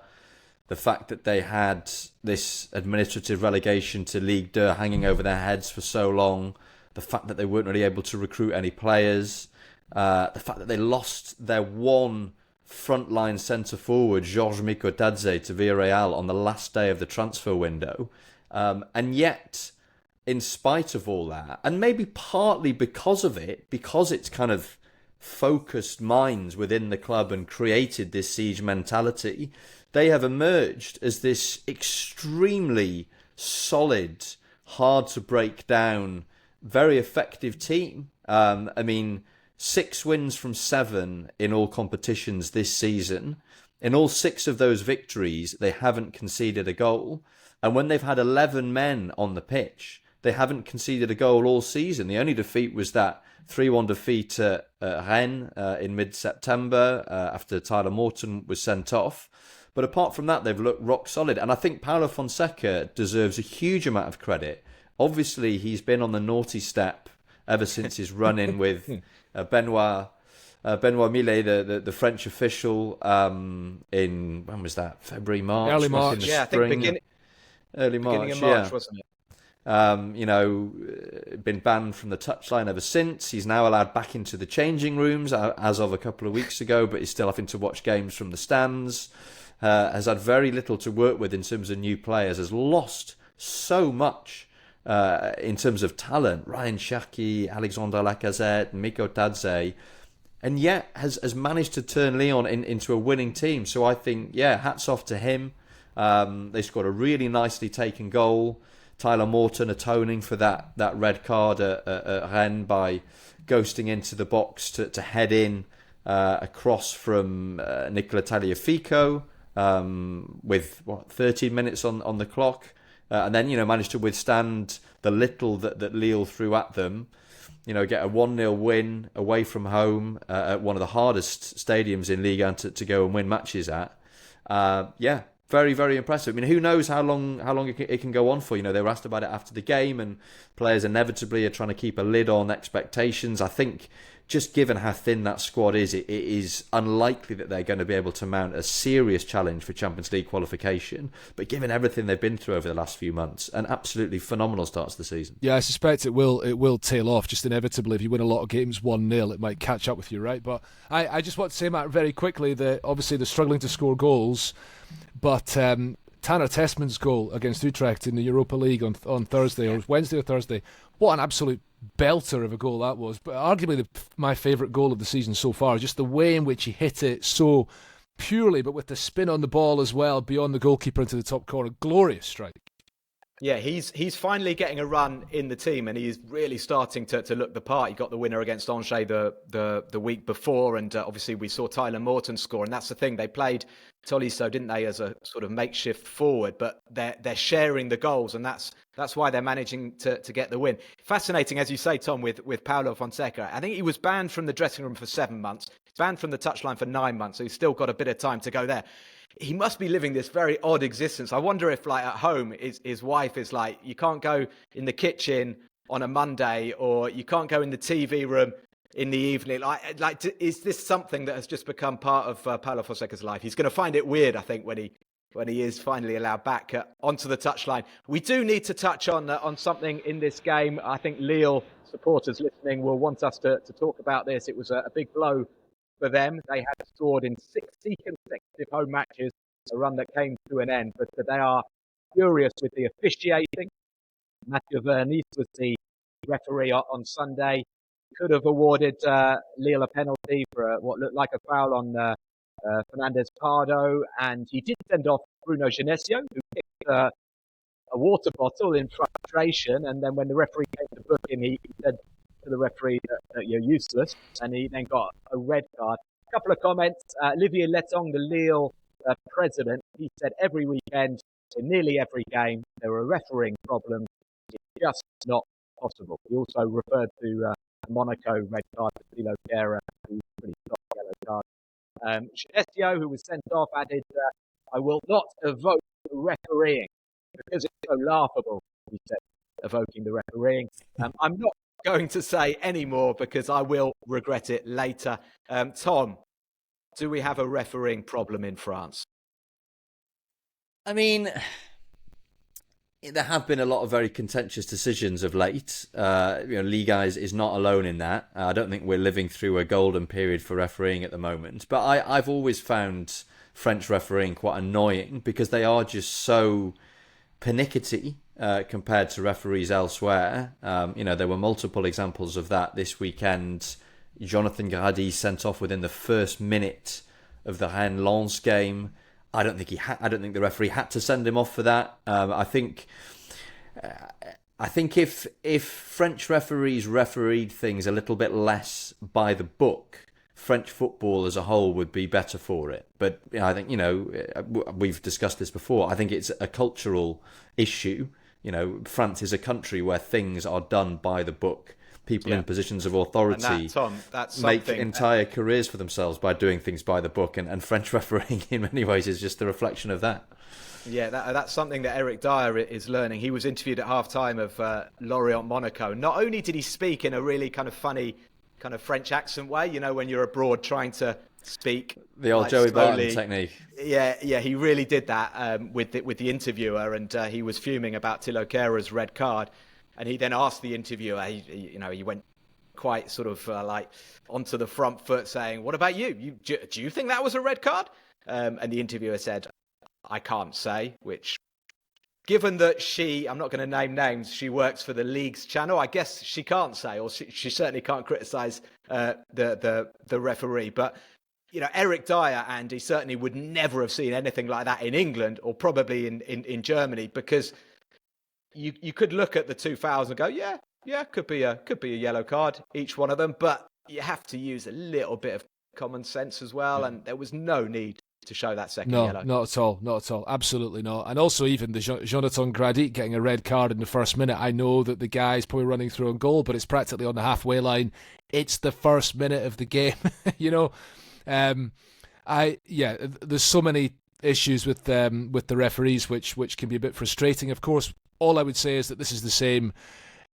the fact that they had this administrative relegation to Ligue 2 hanging over their heads for so long, the fact that they weren't really able to recruit any players, the fact that they lost their one frontline centre-forward, Georges Mikotadze, to Villarreal on the last day of the transfer window. And yet, in spite of all that, and maybe partly because of it, because it's kind of focused minds within the club and created this siege mentality, they have emerged as this extremely solid, hard to break down, very effective team. 6 wins from 7 in all competitions this season. In all 6 of those victories, they haven't conceded a goal. And when they've had 11 men on the pitch, they haven't conceded a goal all season. The only defeat was that 3-1 defeat at Rennes in mid-September after Tyler Morton was sent off. But apart from that, they've looked rock solid. And I think Paulo Fonseca deserves a huge amount of credit Obviously, he's been on the naughty step ever since his run-in with Benoit Millet, the French official, in, when was that? February, March? Early March. In the Yeah, I spring. think Early beginning March, of March, yeah. wasn't it? Been banned from the touchline ever since. He's now allowed back into the changing rooms as of a couple of weeks ago, but he's still having to watch games from the stands. Has had very little to work with in terms of new players. Has lost so much in terms of talent. Ryan Cherki, Alexandre Lacazette, Miko Tadze, and yet has managed to turn Lyon into a winning team. So I think, hats off to him. They scored a really nicely taken goal. Tyler Morton atoning for that red card at Rennes by ghosting into the box to head in a cross from Nicola Tagliafico with 13 minutes on the clock, and then managed to withstand the little that Lille threw at them. Get a 1-0 win away from home at one of the hardest stadiums in Ligue 1 to go and win matches at. Very, very impressive. I mean, who knows how long it can go on for? They were asked about it after the game, and players inevitably are trying to keep a lid on expectations. I think just given how thin that squad is, it is unlikely that they're going to be able to mount a serious challenge for Champions League qualification. But given everything they've been through over the last few months, an absolutely phenomenal start to the season. Yeah, I suspect it will tail off just inevitably. If you win a lot of games 1-0, it might catch up with you, right? But I just want to say, Matt, very quickly that obviously they're struggling to score goals. But Tanner Tessman's goal against Utrecht in the Europa League on Thursday, or Wednesday or Thursday, what an absolute belter of a goal that was. But arguably my favourite goal of the season so far, just the way in which he hit it so purely, but with the spin on the ball as well, beyond the goalkeeper into the top corner. Glorious strike. Yeah, he's finally getting a run in the team, and he's really starting to look the part. He got the winner against Angers the week before, and obviously we saw Tyler Morton score, and that's the thing. They played Tolisso, didn't they, as a sort of makeshift forward, but they're sharing the goals, and that's why they're managing to get the win. Fascinating, as you say, Tom, with Paulo Fonseca. I think he was banned from the dressing room for 7 months. He's banned from the touchline for 9 months, so he's still got a bit of time to go there. He must be living this very odd existence. I wonder if, like, at home, his wife is like, you can't go in the kitchen on a Monday, or you can't go in the TV room in the evening. Is this something that has just become part of Paulo Fonseca's life? He's going to find it weird, I think, when he is finally allowed back onto the touchline. We do need to touch on something in this game. I think Lille supporters listening will want us to talk about this. It was a big blow for them. They had scored in 60 consecutive home matches, a run that came to an end, but they are furious with the officiating. Mathieu Vernis was the referee on Sunday. Could have awarded Lille a penalty for what looked like a foul on Fernandez Pardo, and he did send off Bruno Genesio, who kicked a water bottle in frustration, and then when the referee came to book him, he said to the referee that you're useless, and he then got a red card. A couple of comments. Olivier Letong, the Lille president, he said every weekend, in nearly every game, there were refereeing problems. It's just not possible. He also referred to Monaco red card for Thilo Kehrer, who's pretty soft yellow card. Genesio, who was sent off, added, I will not evoke the refereeing because it's so laughable, he said, evoking the refereeing. I'm not going to say any more because I will regret it later. Tom, do we have a refereeing problem in France? I mean, there have been a lot of very contentious decisions of late. Ligue 1 is not alone in that. I don't think we're living through a golden period for refereeing at the moment. But I've always found French refereeing quite annoying because they are just so pernickety compared to referees elsewhere. There were multiple examples of that this weekend. Jonathan Grady sent off within the first minute of the Rennes-Lens game. I don't think the referee had to send him off for that. I think if French referees refereed things a little bit less by the book, French football as a whole would be better for it. But I think, we've discussed this before. I think it's a cultural issue. France is a country where things are done by the book. people in positions of authority and that, Tom, that's make something entire careers for themselves by doing things by the book, and French refereeing in many ways is just a reflection of that. Yeah, that's something that Eric Dyer is learning. He was interviewed at half-time of Lorient Monaco. Not only did he speak in a really kind of funny kind of French accent way, you know, when you're abroad trying to speak the old Joey Barton technique. Yeah, he really did that with the interviewer, and he was fuming about Thilo Kehra's red card, and he then asked the interviewer, he went quite sort of like onto the front foot, saying, "What about you? Do you think that was a red card?" And the interviewer said, "I can't say," which, given that I'm not going to name names, she works for the League's channel, I guess she can't say, or she certainly can't criticise the referee. But, you know, Eric Dyer, Andy, certainly would never have seen anything like that in England, or probably in Germany, because you could look at the two fouls and go, yeah, could be a yellow card, each one of them, but you have to use a little bit of common sense as well, and there was no need to show that second yellow. No, not at all. Absolutely not. And also even the Jonathan Gradit getting a red card in the first minute. I know that the guy's probably running through on goal, but it's practically on the halfway line. It's the first minute of the game, you know. There's so many issues with the referees, which can be a bit frustrating. Of course, all I would say is that this is the same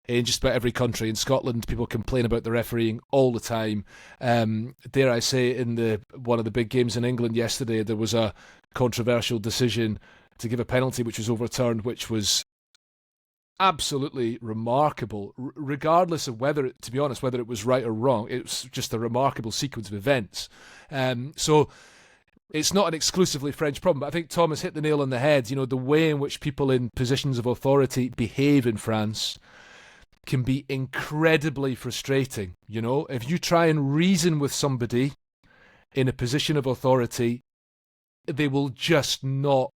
in just about every country. In Scotland, people complain about the refereeing all the time. Dare I say, in one of the big games in England yesterday, there was a controversial decision to give a penalty which was overturned, which was absolutely remarkable, regardless of whether it was right or wrong. It was just a remarkable sequence of events. So it's not an exclusively French problem, but I think Thomas hit the nail on the head. You know, the way in which people in positions of authority behave in France can be incredibly frustrating. You know, if you try and reason with somebody in a position of authority, they will just not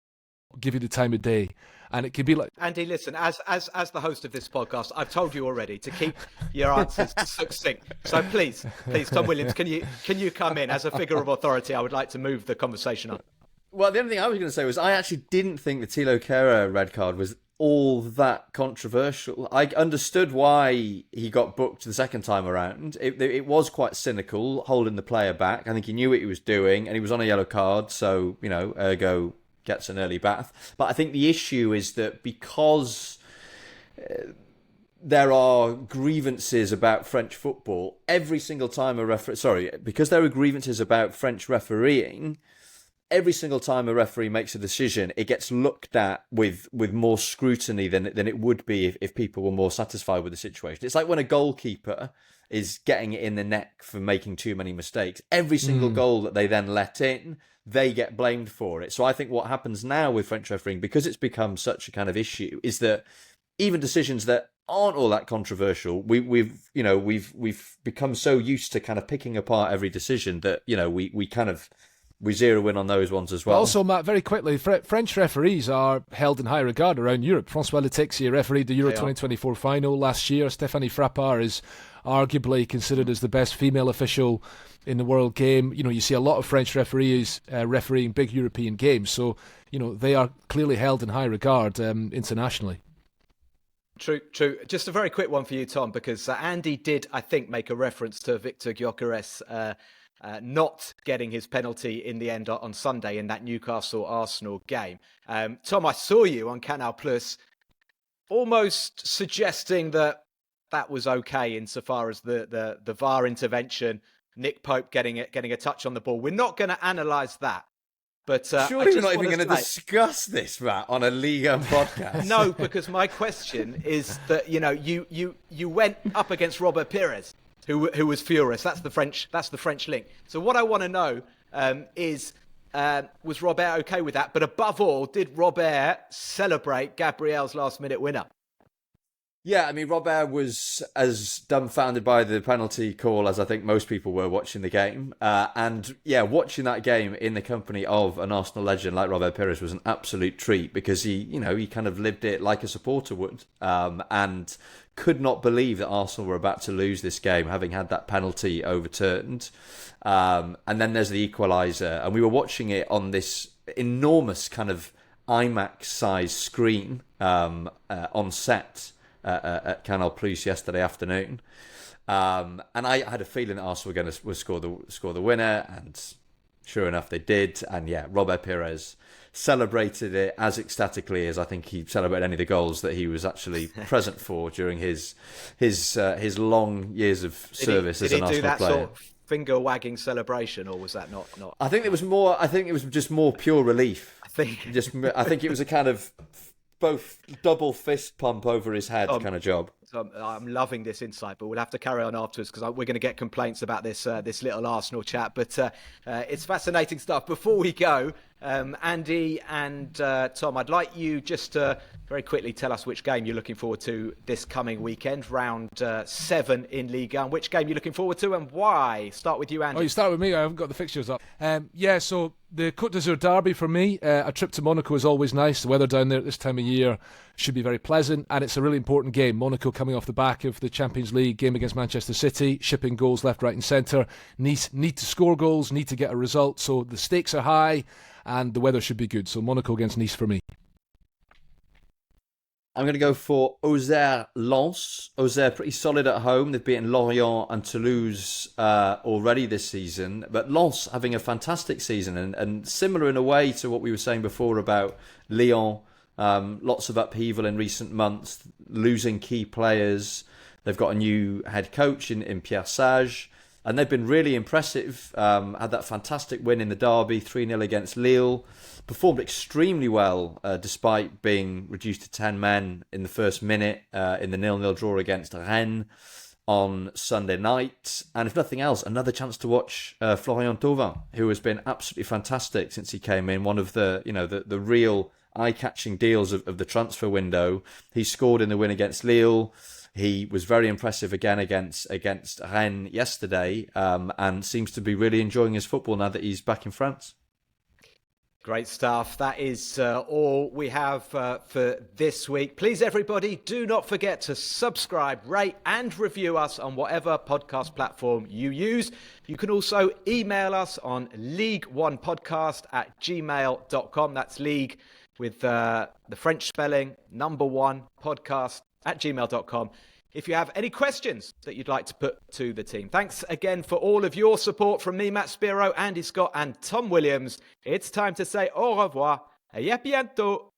give you the time of day. And it can be like, Andy, listen, as the host of this podcast, I've told you already to keep your answers succinct. So please, Tom Williams, can you come in as a figure of authority? I would like to move the conversation on. Well, the only thing I was going to say was I actually didn't think the Thilo Kehra red card was all that controversial. I understood why he got booked the second time around. It was quite cynical, holding the player back. I think he knew what he was doing, and he was on a yellow card, so, you know, ergo gets an early bath. But I think the issue is that because there are grievances about French football, every single time because there are grievances about French refereeing, every single time a referee makes a decision, it gets looked at with more scrutiny than it would be if people were more satisfied with the situation. It's like when a goalkeeper is getting it in the neck for making too many mistakes. Every single goal that they then let in, they get blamed for it. So I think what happens now with French refereeing, because it's become such a kind of issue, is that even decisions that aren't all that controversial, we've become so used to kind of picking apart every decision that, you know, we zero in on those ones as well. But also, Matt, very quickly, French referees are held in high regard around Europe. François Letexier refereed the Euro 2024 final last year. Stéphanie Frappart is arguably considered as the best female official in the world game. You know, you see a lot of French referees refereeing big European games. So, you know, they are clearly held in high regard internationally. True. Just a very quick one for you, Tom, because Andy did, I think, make a reference to Victor Gyökeres not getting his penalty in the end on Sunday in that Newcastle-Arsenal game. Tom, I saw you on Canal Plus almost suggesting that was okay insofar as the VAR intervention, Nick Pope getting a touch on the ball. We're not going to analyse that. But surely we're not even going to discuss this, Matt, on a Ligue 1 podcast. No, because my question is that, you know, you went up against Robert Pires, who was furious. That's the French link. So what I want to know is was Robert okay with that? But above all, did Robert celebrate Gabriel's last-minute winner? Yeah, I mean, Robert was as dumbfounded by the penalty call as I think most people were watching the game. And yeah, watching that game in the company of an Arsenal legend like Robert Pires was an absolute treat because he kind of lived it like a supporter would, and could not believe that Arsenal were about to lose this game, having had that penalty overturned. And then there's the equaliser, and we were watching it on this enormous kind of IMAX-sized screen on set at Canal Plus yesterday afternoon. And I had a feeling that Arsenal were going to score the winner, and sure enough, they did. And yeah, Robert Pires celebrated it as ecstatically as I think he celebrated any of the goals that he was actually present for during his long years of service as an Arsenal player. Did he do that sort of finger wagging celebration, or was that not? I think it was more. I think it was just more pure relief. I think it was a kind of both double fist pump over his head kind of job. I'm loving this insight, but we'll have to carry on afterwards because we're going to get complaints about this little Arsenal chat. But it's fascinating stuff. Before we go, Andy and Tom, I'd like you just to very quickly tell us which game you're looking forward to this coming weekend, round 7 in Ligue 1. Which game you're looking forward to and why? Start with you, Andy. Oh, you start with me? I haven't got the fixtures up. So the Côte d'Azur derby for me, a trip to Monaco is always nice. The weather down there at this time of year should be very pleasant, and it's a really important game. Monaco coming off the back of the Champions League game against Manchester City, shipping goals left, right and centre. Nice need to score goals, need to get a result, so the stakes are high and the weather should be good. So Monaco against Nice for me. I'm going to go for Auxerre Lens. Auxerre pretty solid at home. They've beaten Lorient and Toulouse already this season. But Lens having a fantastic season and similar in a way to what we were saying before about Lyon. Lots of upheaval in recent months, losing key players. They've got a new head coach in Pierre Sage. And they've been really impressive. Had that fantastic win in the derby, 3-0 against Lille. Performed extremely well despite being reduced to 10 men in the first minute in the 0-0 draw against Rennes on Sunday night. And if nothing else, another chance to watch Florian Thauvin, who has been absolutely fantastic since he came in. One of the real eye-catching deals of the transfer window. He scored in the win against Lille. He was very impressive again against Rennes yesterday and seems to be really enjoying his football now that he's back in France. Great stuff. That is all we have for this week. Please, everybody, do not forget to subscribe, rate and review us on whatever podcast platform you use. You can also email us on league1podcast@gmail.com. That's league with the French spelling, 1 podcast@gmail.com. If you have any questions that you'd like to put to the team. Thanks again for all of your support from me, Matt Spiro, Andy Scott and Tom Williams. It's time to say au revoir et à bientôt.